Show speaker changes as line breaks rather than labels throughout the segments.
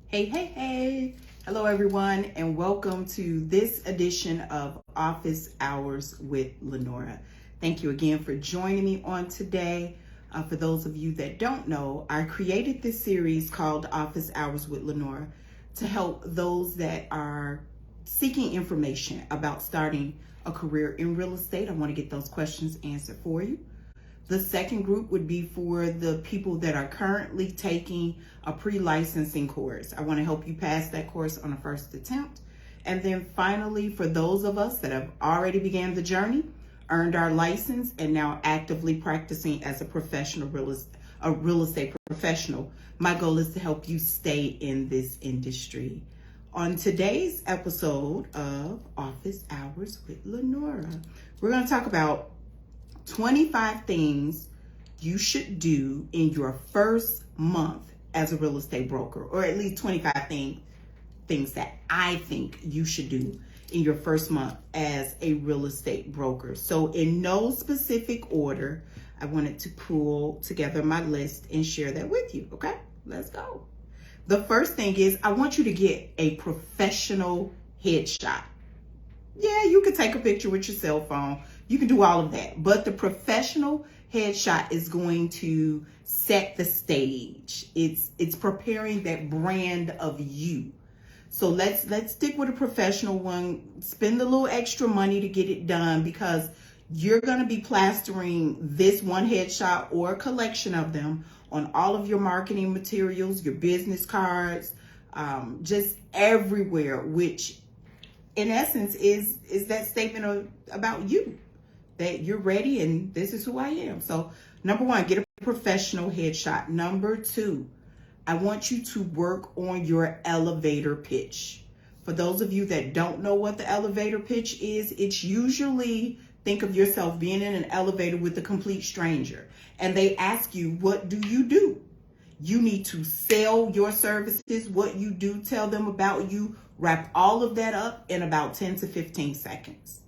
Hey. Hello, everyone, and welcome to this edition of Office Hours with Lanora. Thank you again for joining me on today. For those of you that don't know, I created this series called Office Hours with Lanora to help those that are seeking information about starting a career in real estate. I want to get those questions answered for you. The second group would be for the people that are currently taking a pre-licensing course. I want to help you pass that course on a first attempt. And then finally, for those of us that have already began the journey, earned our license, and now actively practicing as a professional real estate professional, my goal is to help you stay in this industry. On today's episode of Office Hours with Lanora, we're going to talk about 25 things you should do in your first month as a real estate broker, or at least 25 things that I think you should do in your first month as a real estate broker. So in no specific order, I wanted to pull together my list and share that with you. Okay, let's go. The first thing is I want you to get a professional headshot. Yeah, you can take a picture with your cell phone. You can do all of that. But the professional headshot is going to set the stage. It's preparing that brand of you. So let's stick with a professional one. Spend a little extra money to get it done, because you're going to be plastering this one headshot or a collection of them on all of your marketing materials, your business cards, just everywhere, which in essence is that statement about you, that you're ready and this is who I am. So number one, get a professional headshot. Number two, I want you to work on your elevator pitch. For those of you that don't know what the elevator pitch is, it's usually, think of yourself being in an elevator with a complete stranger and they ask you, what do you do? You need to sell your services, what you do, tell them about you, wrap all of that up in about 10 to 15 seconds.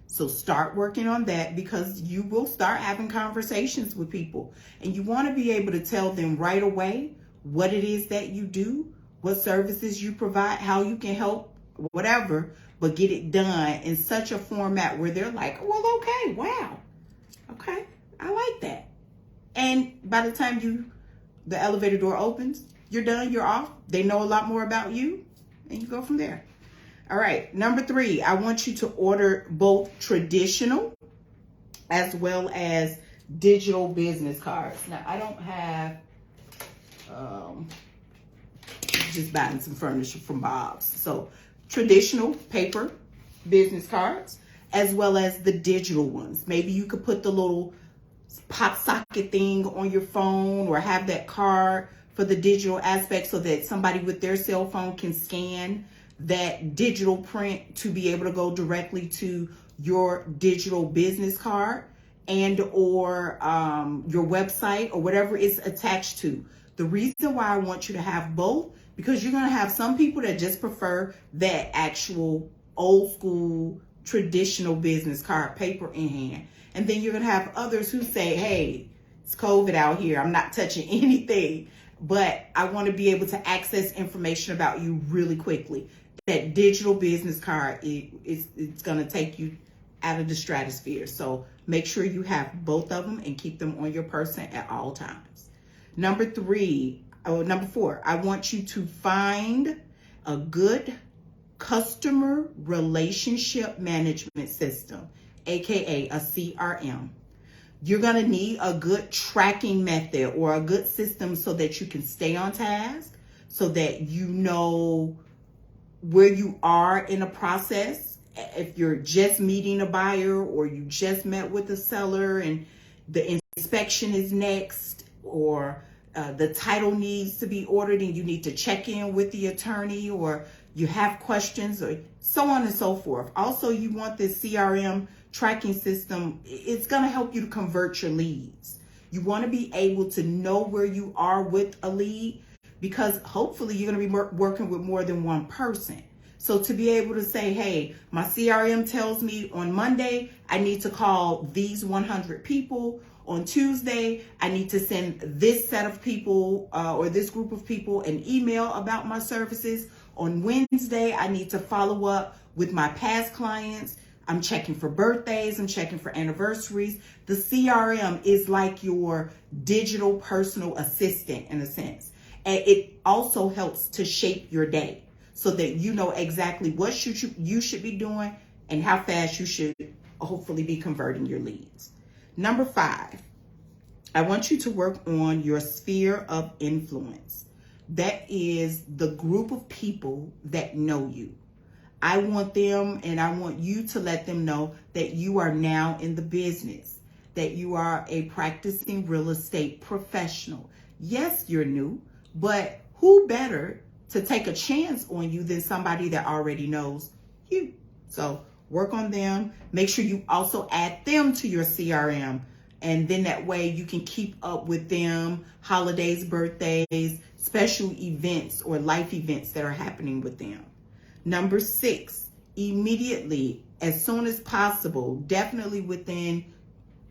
So start working on that, because you will start having conversations with people and you want to be able to tell them right away what it is that you do, what services you provide, how you can help, whatever, but get it done in such a format where they're like, well, okay, wow, okay, I like that. And by the time the elevator door opens, you're done, you're off. They know a lot more about you and you go from there. All right, number three, I want you to order both traditional as well as digital business cards. Now, I don't have, just buying some furniture from Bob's. So traditional paper business cards as well as the digital ones. Maybe you could put the little pop socket thing on your phone or have that card for the digital aspect so that somebody with their cell phone can scan that digital print to be able to go directly to your digital business card and or your website or whatever it's attached to. The reason why I want you to have both, because you're going to have some people that just prefer that actual old school traditional business card, paper in hand. And then you're going to have others who say, hey, it's COVID out here, I'm not touching anything, but I want to be able to access information about you really quickly. That digital business card, it's going to take you out of the stratosphere. So make sure you have both of them and keep them on your person at all times. Number four, I want you to find a good customer relationship management system, aka a CRM. You're going to need a good tracking method or a good system so that you can stay on task, so that you know where you are in a process. If you're just meeting a buyer or you just met with a seller and the inspection is next, or the title needs to be ordered and you need to check in with the attorney, or you have questions, or so on and so forth. Also, you want this CRM tracking system. It's going to help you to convert your leads. You want to be able to know where you are with a lead, because hopefully you're going to be working with more than one person. So to be able to say, hey, my CRM tells me on Monday I need to call these 100 people, On Tuesday, I need to send this set of people or this group of people an email about my services. On Wednesday, I need to follow up with my past clients. I'm checking for birthdays. I'm checking for anniversaries. The CRM is like your digital personal assistant in a sense. And it also helps to shape your day so that you know exactly what you should be doing and how fast you should hopefully be converting your leads. Number 5, I want you to work on your sphere of influence. That is the group of people that know you. I want them and I want you to let them know that you are now in the business, that you are a practicing real estate professional. Yes, you're new, but who better to take a chance on you than somebody that already knows you? So work on them. Make sure you also add them to your CRM. And then that way you can keep up with them, holidays, birthdays, special events or life events that are happening with them. Number 6, immediately, as soon as possible, definitely within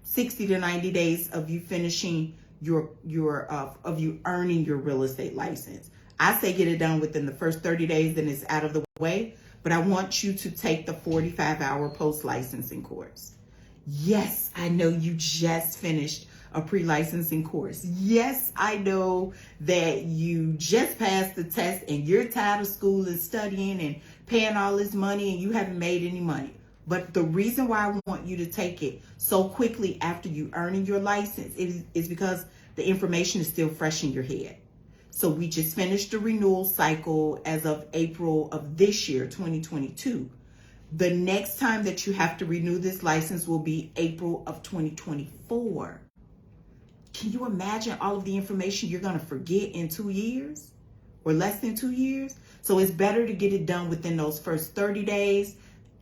60 to 90 days of you finishing of you earning your real estate license. I say get it done within the first 30 days, then it's out of the way. But I want you to take the 45-hour post-licensing course. Yes, I know you just finished a pre-licensing course. Yes, I know that you just passed the test and you're tired of school and studying and paying all this money and you haven't made any money. But the reason why I want you to take it so quickly after you earning your license is because the information is still fresh in your head. So we just finished the renewal cycle as of April of this year, 2022. The next time that you have to renew this license will be April of 2024. Can you imagine all of the information you're going to forget in 2 years or less than 2 years? So it's better to get it done within those first 30 days,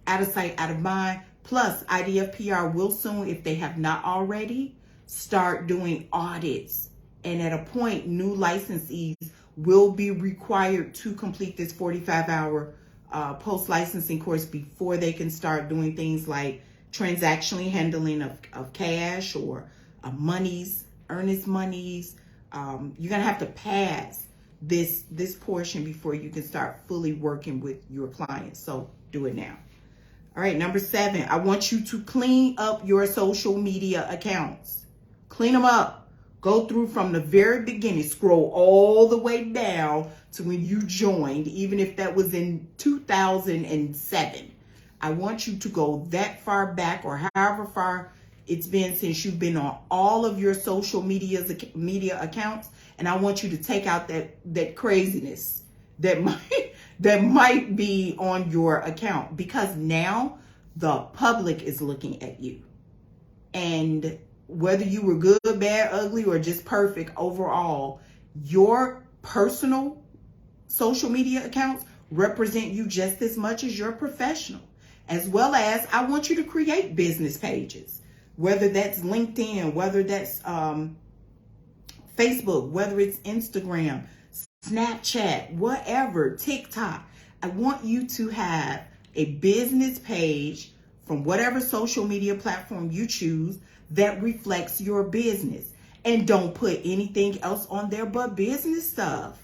out of sight, out of mind. Plus, IDFPR will soon, if they have not already, start doing audits. And at a point, new licensees will be required to complete this 45-hour post-licensing course before they can start doing things like transactionally handling of cash or monies, earnest monies. You're going to have to pass this portion before you can start fully working with your clients. So do it now. All right, number 7, I want you to clean up your social media accounts. Clean them up. Go through from the very beginning, scroll all the way down to when you joined, even if that was in 2007. I want you to go that far back or however far it's been since you've been on all of your social media accounts. And I want you to take out that craziness that might be on your account, because now the public is looking at you. And whether you were good, bad, ugly, or just perfect overall, your personal social media accounts represent you just as much as your professional. As well as I want you to create business pages, whether that's LinkedIn, whether that's Facebook, whether it's Instagram, Snapchat, whatever, TikTok. I want you to have a business page from whatever social media platform you choose that reflects your business. And don't put anything else on there but business stuff.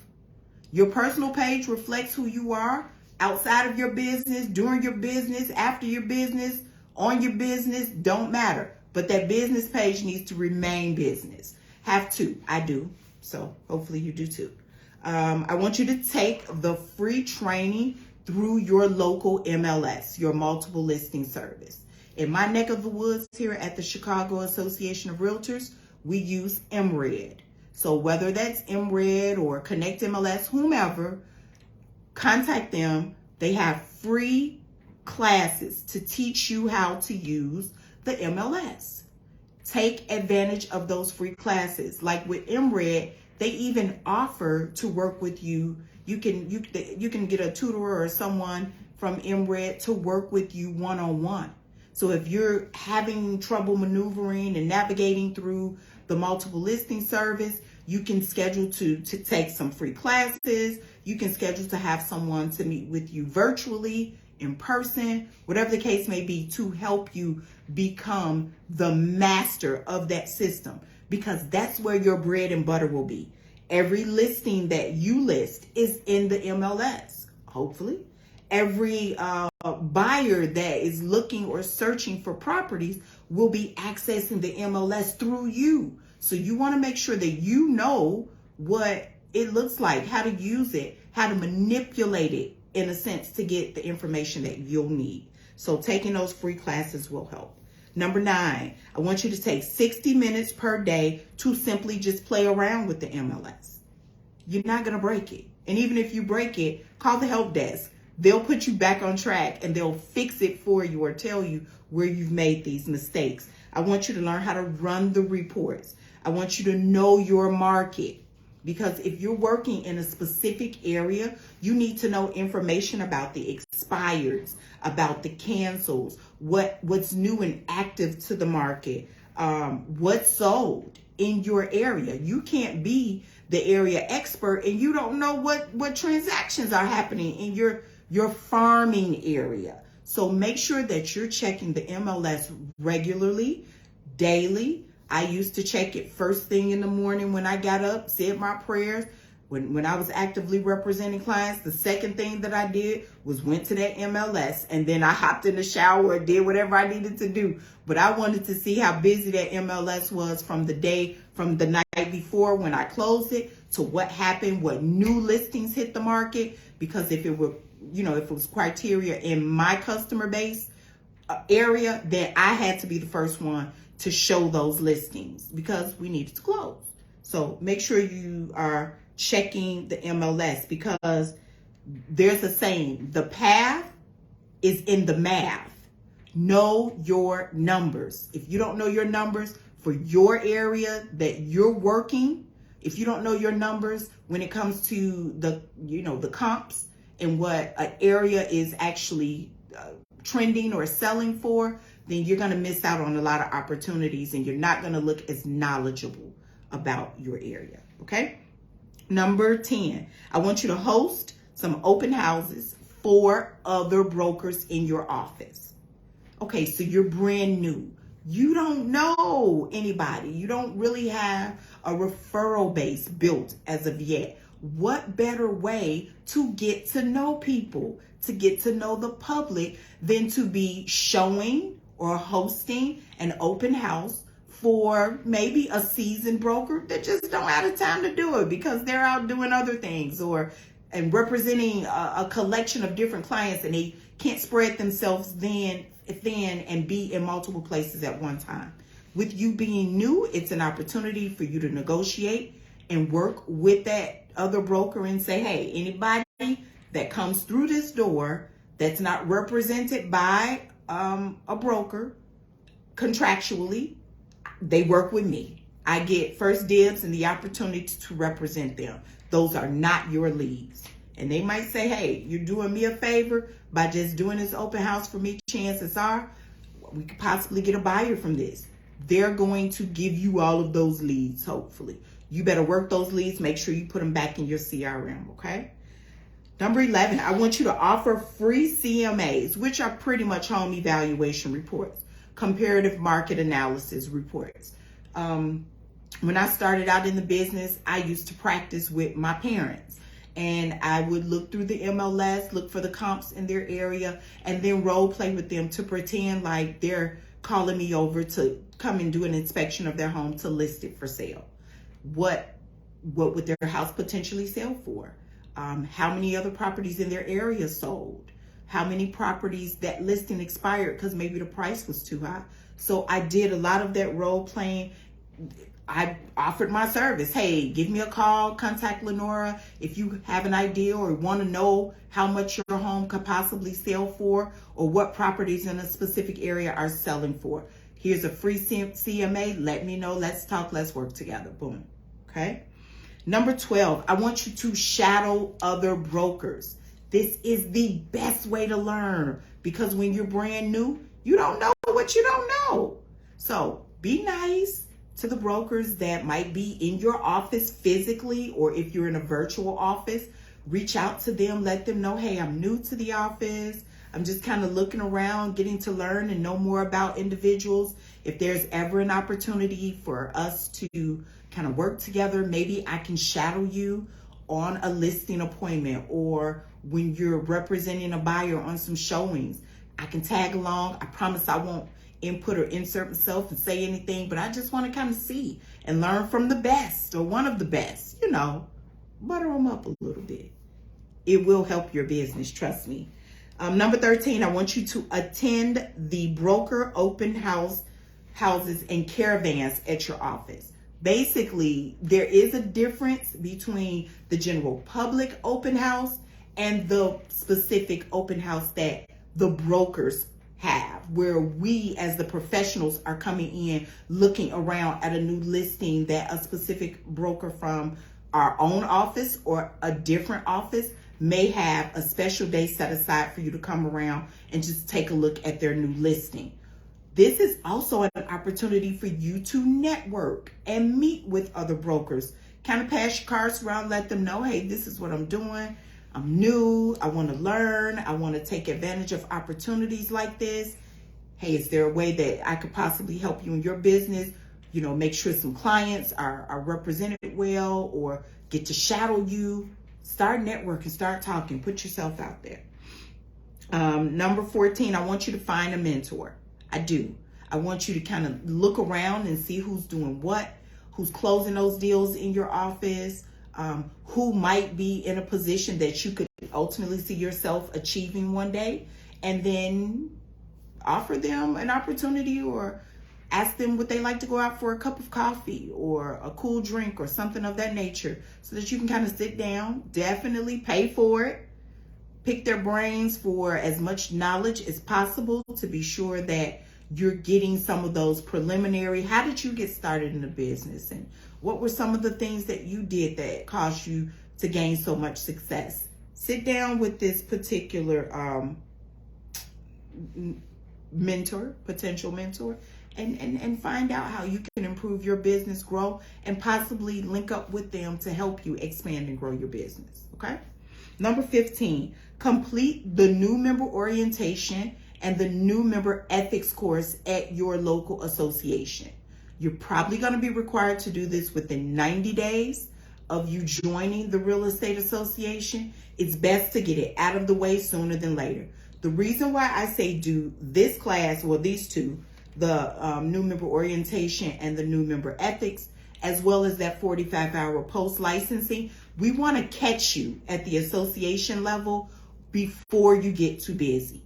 Your personal page reflects who you are outside of your business, during your business, after your business, on your business, don't matter. But that business page needs to remain business. Have to. I do. So hopefully you do too. I want you to take the free training through your local MLS, your multiple listing service. In my neck of the woods here at the Chicago Association of Realtors, we use MRED. So whether that's MRED or Connect MLS, whomever, contact them. They have free classes to teach you how to use the MLS. Take advantage of those free classes. Like with MRED, they even offer to work with you. You can get a tutor or someone from MRED to work with you one-on-one. So if you're having trouble maneuvering and navigating through the multiple listing service, you can schedule to take some free classes. You can schedule to have someone to meet with you virtually in person, whatever the case may be, to help you become the master of that system, because that's where your bread and butter will be. Every listing that you list is in the MLS, hopefully. Every buyer that is looking or searching for properties will be accessing the MLS through you. So you want to make sure that you know what it looks like, how to use it, how to manipulate it, in a sense, to get the information that you'll need. So taking those free classes will help. Number 9, I want you to take 60 minutes per day to simply just play around with the MLS. You're not going to break it. And even if you break it, call the help desk. They'll put you back on track and they'll fix it for you or tell you where you've made these mistakes. I want you to learn how to run the reports. I want you to know your market, because if you're working in a specific area, you need to know information about the expireds, about the cancels, what's new and active to the market, what's sold in your area. You can't be the area expert and you don't know what transactions are happening in your farming area. So make sure that you're checking the MLS regularly, daily. I used to check it first thing in the morning when I got up, said my prayers. When I was actively representing clients, the second thing that I did was went to that MLS, and then I hopped in the shower and did whatever I needed to do. But I wanted to see how busy that MLS was from the night before when I closed it to what happened, what new listings hit the market. Because if it was criteria in my customer base area, then I had to be the first one to show those listings because we needed to close. So make sure you are checking the MLS, because there's a saying, the path is in the math. Know your numbers. If you don't know your numbers for your area that you're working, if you don't know your numbers when it comes to the comps and what an area is actually trending or selling for, then you're going to miss out on a lot of opportunities and you're not going to look as knowledgeable about your area. Okay. Number 10, I want you to host some open houses for other brokers in your office. Okay. So you're brand new. You don't know anybody. You don't really have a referral base built as of yet. What better way to get to know people, to get to know the public, than to be showing or hosting an open house for maybe a seasoned broker that just don't have the time to do it because they're out doing other things and representing a collection of different clients, and they can't spread themselves thin and be in multiple places at one time. With you being new, it's an opportunity for you to negotiate and work with that other broker and say, hey, anybody that comes through this door that's not represented by a broker contractually, they work with me. I get first dibs and the opportunity to represent them. Those are not your leads. And they might say, hey, you're doing me a favor by just doing this open house for me. Chances are we could possibly get a buyer from this. They're going to give you all of those leads, hopefully. You better work those leads. Make sure you put them back in your CRM, okay? Number 11, I want you to offer free CMAs, which are pretty much home evaluation reports, comparative market analysis reports. When I started out in the business, I used to practice with my parents, and I would look through the MLS, look for the comps in their area, and then role play with them to pretend like they're calling me over to come and do an inspection of their home to list it for sale. What would their house potentially sell for? How many other properties in their area sold? How many properties that listing expired because maybe the price was too high? So I did a lot of that role playing. I offered my service. Hey, give me a call, contact Lanora if you have an idea or want to know how much your home could possibly sell for, or what properties in a specific area are selling for. Here's a free CMA. Let me know. Let's talk. Let's work together. Boom. Okay. Number 12, I want you to shadow other brokers. This is the best way to learn, because when you're brand new, you don't know what you don't know. So be nice to the brokers that might be in your office physically, or if you're in a virtual office, reach out to them, let them know, hey, I'm new to the office. I'm just kind of looking around, getting to learn and know more about individuals. If there's ever an opportunity for us to kind of work together, maybe I can shadow you on a listing appointment, or when you're representing a buyer on some showings, I can tag along. I promise I won't input or insert myself and say anything, but I just want to kind of see and learn from the best or one of the best, butter them up a little bit. It will help your business, trust me. Number 13, I want you to attend the broker open houses and caravans at your office. Basically, there is a difference between the general public open house and the specific open house that the brokers have, where we as the professionals are coming in looking around at a new listing that a specific broker from our own office or a different office may have a special day set aside for you to come around and just take a look at their new listing. This is also an opportunity for you to network and meet with other brokers. Kind of pass your cards around, let them know, hey, this is what I'm doing. I'm new. I want to learn. I want to take advantage of opportunities like this. Hey, is there a way that I could possibly help you in your business? Make sure some clients are represented well, or get to shadow you. Start networking, start talking, put yourself out there. Number 14, I want you to find a mentor. I do. I want you to kind of look around and see who's doing what, who's closing those deals in your office, who might be in a position that you could ultimately see yourself achieving one day, and then offer them an opportunity or ask them would they like to go out for a cup of coffee or a cool drink or something of that nature, so that you can kind of sit down, definitely pay for it, pick their brains for as much knowledge as possible to be sure that you're getting some of those preliminary, how did you get started in the business? And what were some of the things that you did that caused you to gain so much success? Sit down with this particular potential mentor, and find out how you can improve your business, grow, and possibly link up with them to help you expand and grow your business, okay? Number 15, complete the new member orientation and the new member ethics course at your local association. You're probably going to be required to do this within 90 days of you joining the real estate association. It's best to get it out of the way sooner than later. The reason why I say do this class, well, these two, the new member orientation and the new member ethics, as well as that 45-hour post licensing, we want to catch you at the association level before you get too busy.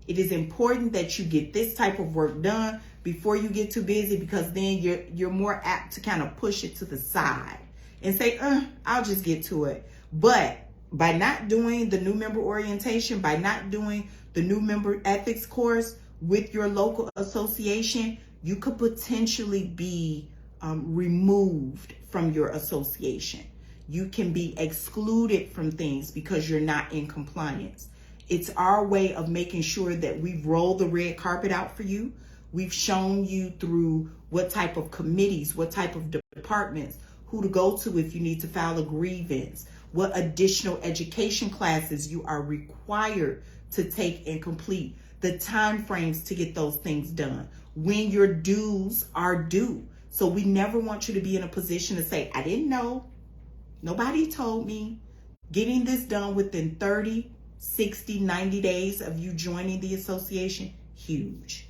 It is important that you get this type of work done before you get too busy, because then you're more apt to kind of push it to the side and say, I'll just get to it. But by not doing the new member orientation, by not doing the new member ethics course with your local association, you could potentially be removed from your association. You can be excluded from things because you're not in compliance. It's our way of making sure that we've rolled the red carpet out for you. We've shown you through what type of committees, what type of departments, who to go to if you need to file a grievance, what additional education classes you are required to take and complete, the time frames to get those things done, when your dues are due. So we never want you to be in a position to say, I didn't know, nobody told me. Getting this done within 30, 60, 90 days of you joining the association, huge.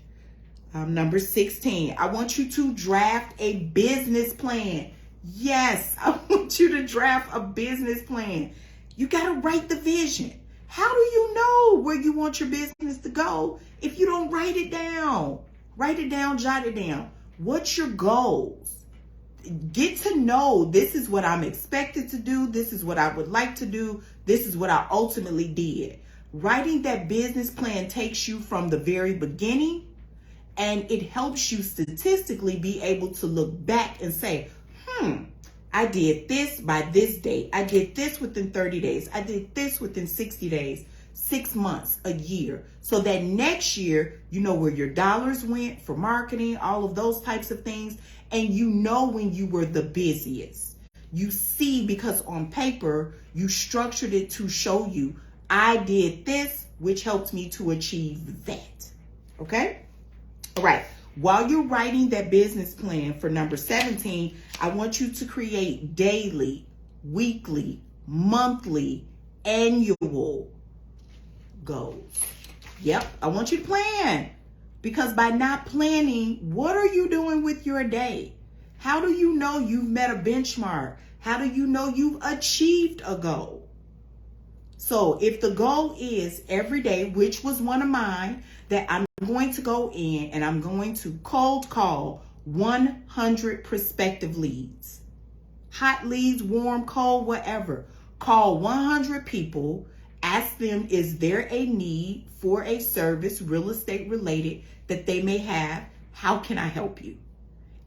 Number 16, I want you to draft a business plan. Yes, I want you to draft a business plan. You got to write the vision. How do you know where you want your business to go if you don't write it down? Write it down, jot it down. What's your goals? Get to know, this is what I'm expected to do. This is what I would like to do. This is what I ultimately did. Writing that business plan takes you from the very beginning, and it helps you statistically be able to look back and say, I did this by this date. I did this within 30 days. I did this within 60 days, 6 months, a year. So that next year, you know where your dollars went for marketing, all of those types of things. And you know when you were the busiest. You see, because on paper, you structured it to show you, I did this, which helped me to achieve that. Okay? All right. While you're writing that business plan for number 17, I want you to create daily, weekly, monthly, annual goals. Yep, I want you to plan. Because by not planning, what are you doing with your day? How do you know you've met a benchmark? How do you know you've achieved a goal? So if the goal is every day, which was one of mine, that I'm going to go in and I'm going to cold call 100 prospective leads. Hot leads, warm, cold, whatever. Call 100 people. Ask them, is there a need for a service, real estate related, that they may have? How can I help you?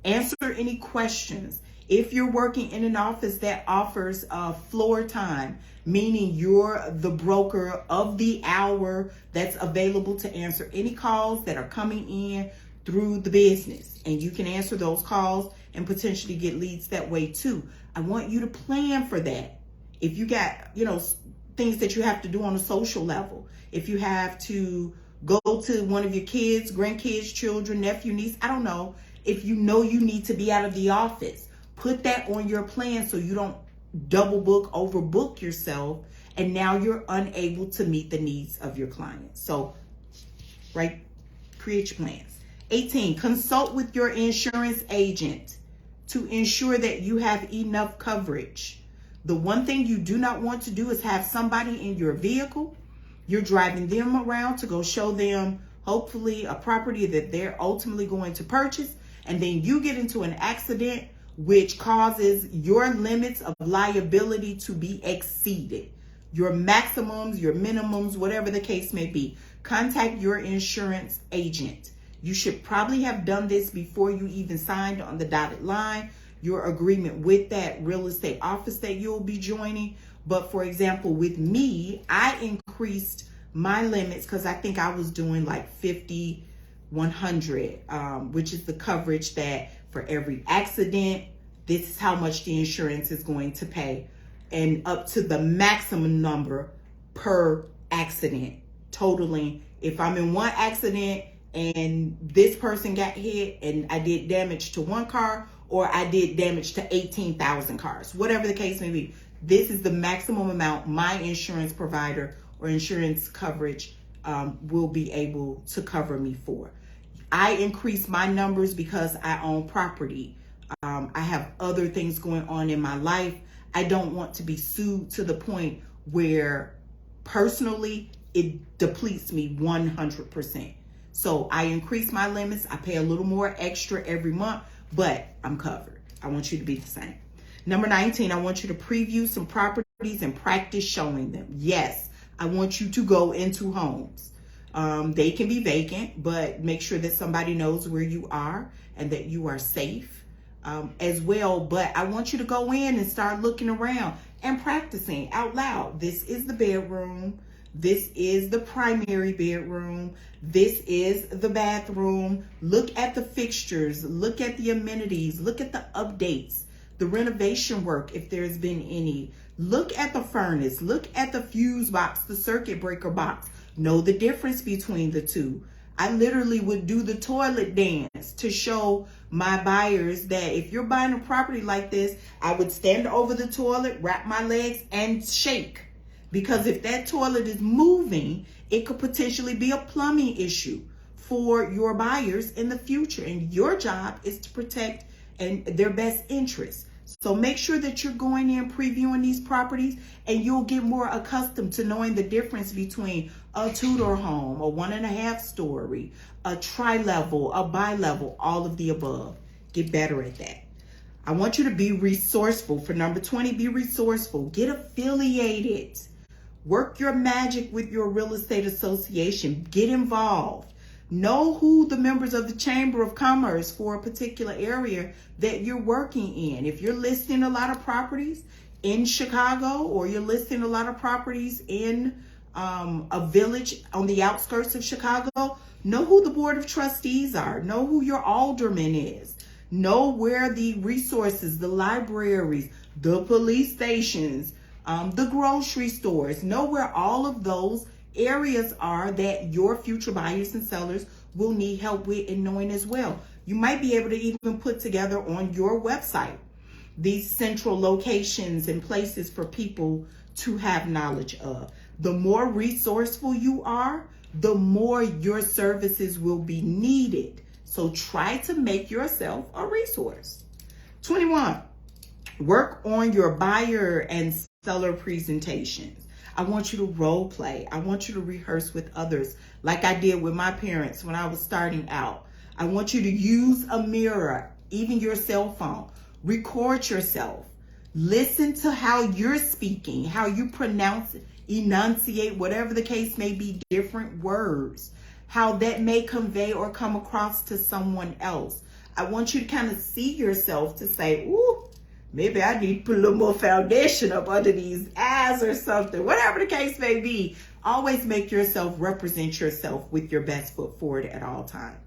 Answer any questions. If you're working in an office that offers floor time, meaning you're the broker of the hour that's available to answer any calls that are coming in through the business, and you can answer those calls and potentially get leads that way too. I want you to plan for that. If you got, things that you have to do on a social level, if you have to go to one of your kids, grandkids, children, nephew, niece, I don't know. If you know you need to be out of the office, put that on your plan so you don't double book, overbook yourself, and now you're unable to meet the needs of your clients. So, right, create your plans. 18, consult with your insurance agent to ensure that you have enough coverage. The one thing you do not want to do is have somebody in your vehicle. You're driving them around to go show them, hopefully, a property that they're ultimately going to purchase. And then you get into an accident which causes your limits of liability to be exceeded. Your maximums, your minimums, whatever the case may be. Contact your insurance agent. You should probably have done this before you even signed on the dotted line, your agreement with that real estate office that you'll be joining. But for example, with me, I increased my limits because I think I was doing like 50, 100, which is the coverage that for every accident, this is how much the insurance is going to pay, and up to the maximum number per accident, totaling. If I'm in one accident and this person got hit and I did damage to one car, or I did damage to 18,000 cars, whatever the case may be, this is the maximum amount my insurance provider or insurance coverage will be able to cover me for. I increase my numbers because I own property. I have other things going on in my life. I don't want to be sued to the point where personally it depletes me 100%. So I increase my limits. I pay a little more extra every month, but I'm covered. I want you to be the same. Number 19, I want you to preview some properties and practice showing them. Yes, I want you to go into homes. They can be vacant, but make sure that somebody knows where you are and that you are safe as well. But I want you to go in and start looking around and practicing out loud. This is the bedroom. This is the primary bedroom. This is the bathroom. Look at the fixtures. Look at the amenities. Look at the updates, the renovation work, if there's been any. Look at the furnace. Look at the fuse box, the circuit breaker box. Know the difference between the two. I literally would do the toilet dance to show my buyers that if you're buying a property like this, I would stand over the toilet, wrap my legs, and shake. Because if that toilet is moving, it could potentially be a plumbing issue for your buyers in the future. And your job is to protect their best interests. So make sure that you're going in previewing these properties, and you'll get more accustomed to knowing the difference between a two-door home, a 1.5 story, a tri-level, a bi-level, all of the above. Get better at that. I want you to be resourceful. For number 20, be resourceful. Get affiliated. Work your magic with your real estate association. Get involved. Know who the members of the Chamber of Commerce for a particular area that you're working in. If you're listing a lot of properties in Chicago, or you're listing a lot of properties in a village on the outskirts of Chicago, know who the board of trustees are. Know who your alderman is. Know where the resources, the libraries, the police stations, the grocery stores. Know where all of those areas are that your future buyers and sellers will need help with and knowing as well. You might be able to even put together on your website these central locations and places for people to have knowledge of. The more resourceful you are, the more your services will be needed. So try to make yourself a resource. 21, work on your buyer and seller presentations. I want you to role play. I want you to rehearse with others like I did with my parents when I was starting out. I want you to use a mirror, even your cell phone. Record yourself. Listen to how you're speaking, how you pronounce it, enunciate, whatever the case may be, different words, how that may convey or come across to someone else. I want you to kind of see yourself to say, ooh, maybe I need to put a little more foundation up under these eyes or something, whatever the case may be. Always make yourself represent yourself with your best foot forward at all times.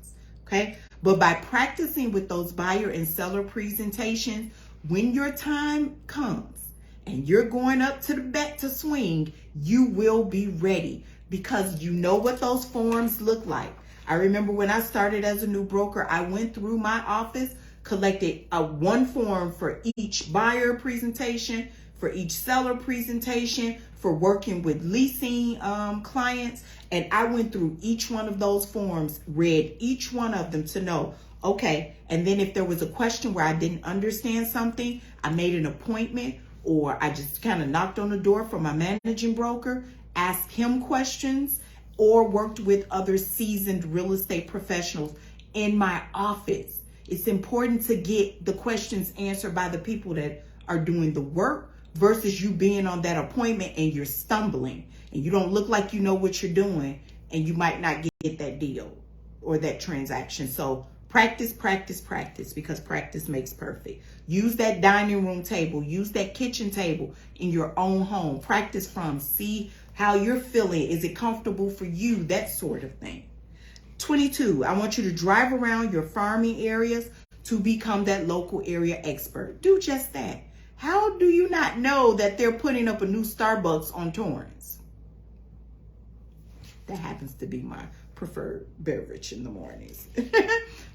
Okay. But by practicing with those buyer and seller presentations, when your time comes and you're going up to the bat to swing, you will be ready because you know what those forms look like. I remember when I started as a new broker, I went through my office, collected one form for each buyer presentation, for each seller presentation, for working with leasing clients. And I went through each one of those forms, read each one of them to know, okay. And then if there was a question where I didn't understand something, I made an appointment or I just kind of knocked on the door for my managing broker, asked him questions, or worked with other seasoned real estate professionals in my office. It's important to get the questions answered by the people that are doing the work versus you being on that appointment and you're stumbling and you don't look like you know what you're doing and you might not get that deal or that transaction. So practice, practice, practice, because practice makes perfect. Use that dining room table, use that kitchen table in your own home. Practice from, see how you're feeling. Is it comfortable for you? That sort of thing. 22, I want you to drive around your farming areas to become that local area expert. Do just that. How do you not know that they're putting up a new Starbucks on Torrance? That happens to be my preferred beverage in the mornings.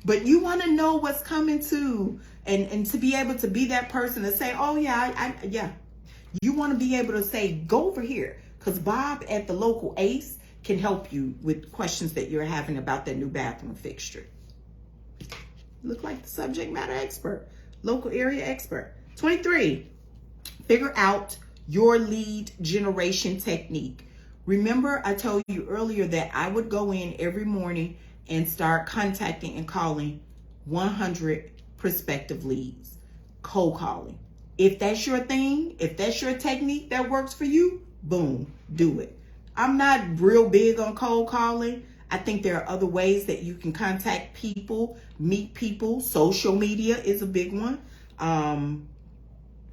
But you want to know what's coming to, and to be able to be that person to say, oh yeah, yeah. You want to be able to say, go over here, because Bob at the local Ace can help you with questions that you're having about that new bathroom fixture. Look like the subject matter expert, local area expert. 23, figure out your lead generation technique. Remember, I told you earlier that I would go in every morning and start contacting and calling 100 prospective leads, cold calling. If that's your thing, if that's your technique that works for you, boom, do it. I'm not real big on cold calling. I think there are other ways that you can contact people, meet people. Social media is a big one.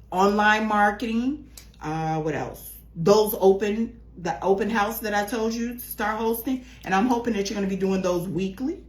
Online marketing. What else? The open house that I told you to start hosting. And I'm hoping that you're going to be doing those weekly.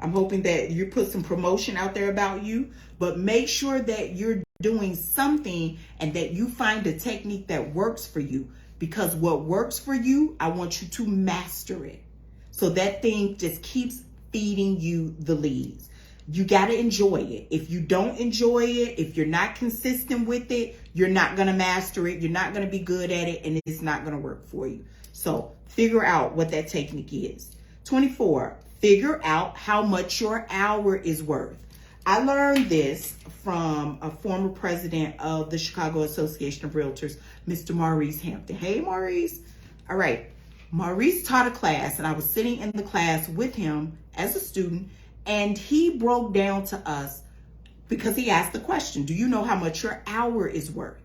I'm hoping that you put some promotion out there about you. But make sure that you're doing something and that you find a technique that works for you. Because what works for you, I want you to master it. So that thing just keeps feeding you the leads. You got to enjoy it. If you don't enjoy it, if you're not consistent with it, you're not going to master it. You're not going to be good at it, and it's not going to work for you. So figure out what that technique is. 24, figure out how much your hour is worth. I learned this from a former president of the Chicago Association of Realtors, Mr. Maurice Hampton. Hey, Maurice. All right. Maurice taught a class, and I was sitting in the class with him as a student, and he broke down to us because he asked the question, do you know how much your hour is worth?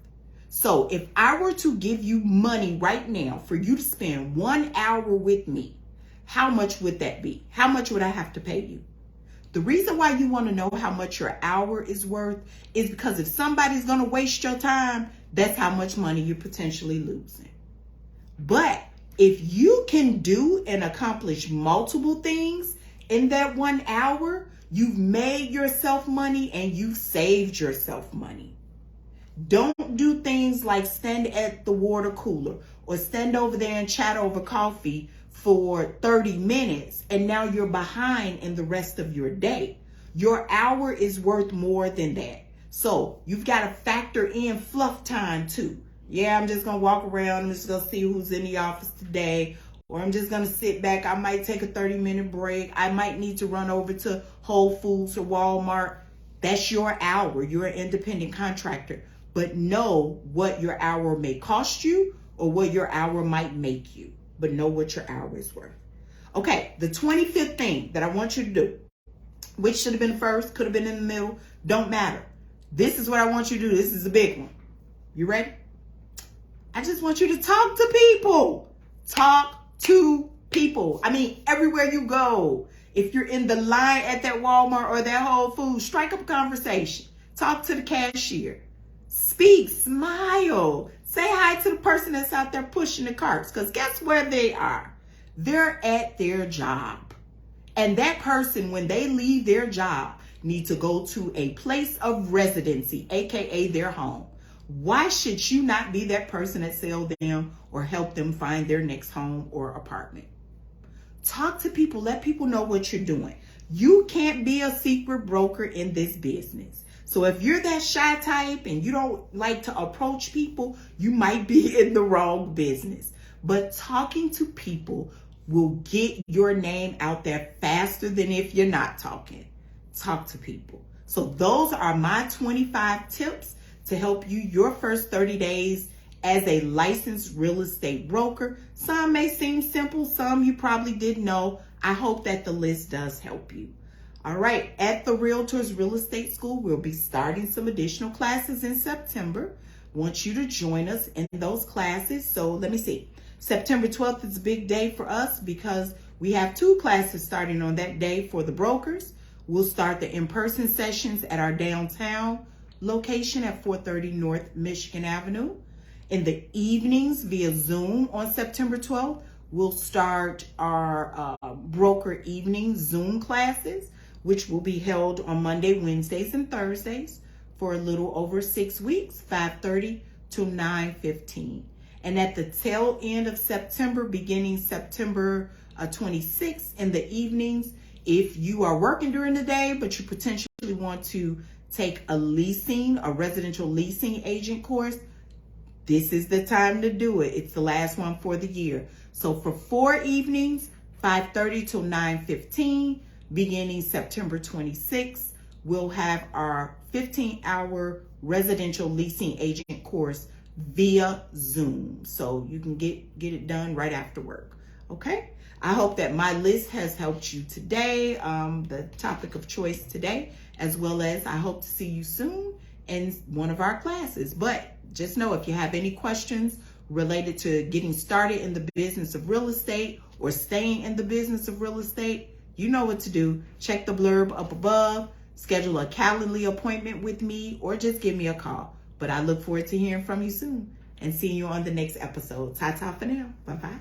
So if I were to give you money right now for you to spend 1 hour with me, how much would that be? How much would I have to pay you? The reason why you want to know how much your hour is worth is because if somebody's going to waste your time, that's how much money you're potentially losing. But if you can do and accomplish multiple things in that 1 hour, you've made yourself money and you've saved yourself money. Don't do things like stand at the water cooler or stand over there and chat over coffee for 30 minutes and now you're behind in the rest of your day. Your hour is worth more than that. So you've got to factor in fluff time too. Yeah, I'm just going to walk around. I'm just going to see who's in the office today. Or I'm just going to sit back. I might take a 30-minute break. I might need to run over to Whole Foods or Walmart. That's your hour. You're an independent contractor. But know what your hour may cost you or what your hour might make you. But know what your hour is worth. Okay, the 25th thing that I want you to do, which should have been first, could have been in the middle, don't matter. This is what I want you to do. This is a big one. You ready? I just want you to talk to people. Talk to people. I mean, everywhere you go. If you're in the line at that Walmart or that Whole Foods, strike up a conversation. Talk to the cashier. Speak, smile. Say hi to the person that's out there pushing the carts. Because guess where they are? They're at their job. And that person, when they leave their job, need to go to a place of residency, aka their home. Why should you not be that person that sell them or help them find their next home or apartment? Talk to people. Let people know what you're doing. You can't be a secret broker in this business. So if you're that shy type and you don't like to approach people, you might be in the wrong business. But talking to people will get your name out there faster than if you're not talking. Talk to people. So those are my 25 tips to help you your first 30 days as a licensed real estate broker. Some may seem simple, some you probably didn't know. I hope that the list does help you. All right, at the Realtors Real Estate School, we'll be starting some additional classes in September. Want you to join us in those classes. So let me see. September 12th is a big day for us because we have 2 classes starting on that day for the brokers. We'll start the in-person sessions at our downtown location at 430 North Michigan Avenue. In the evenings via Zoom on September 12th, we'll start our broker evening Zoom classes, which will be held on Monday, Wednesdays, and Thursdays for a little over 6 weeks, 5:30 to 9:15. And at the tail end of September, beginning September 26th in the evenings, if you are working during the day, but you potentially want to take a residential leasing agent course, this is the time to do it. It's the last one for the year. So for 4 evenings, 5:30 till 9:15, beginning September 26th, we'll have our 15-hour residential leasing agent course via Zoom. So you can get it done right after work. Okay? I hope that my list has helped you today, the topic of choice today, as well as I hope to see you soon in one of our classes. But just know if you have any questions related to getting started in the business of real estate or staying in the business of real estate, you know what to do. Check the blurb up above, schedule a Calendly appointment with me, or just give me a call. But I look forward to hearing from you soon and seeing you on the next episode. Ta-ta for now. Bye-bye.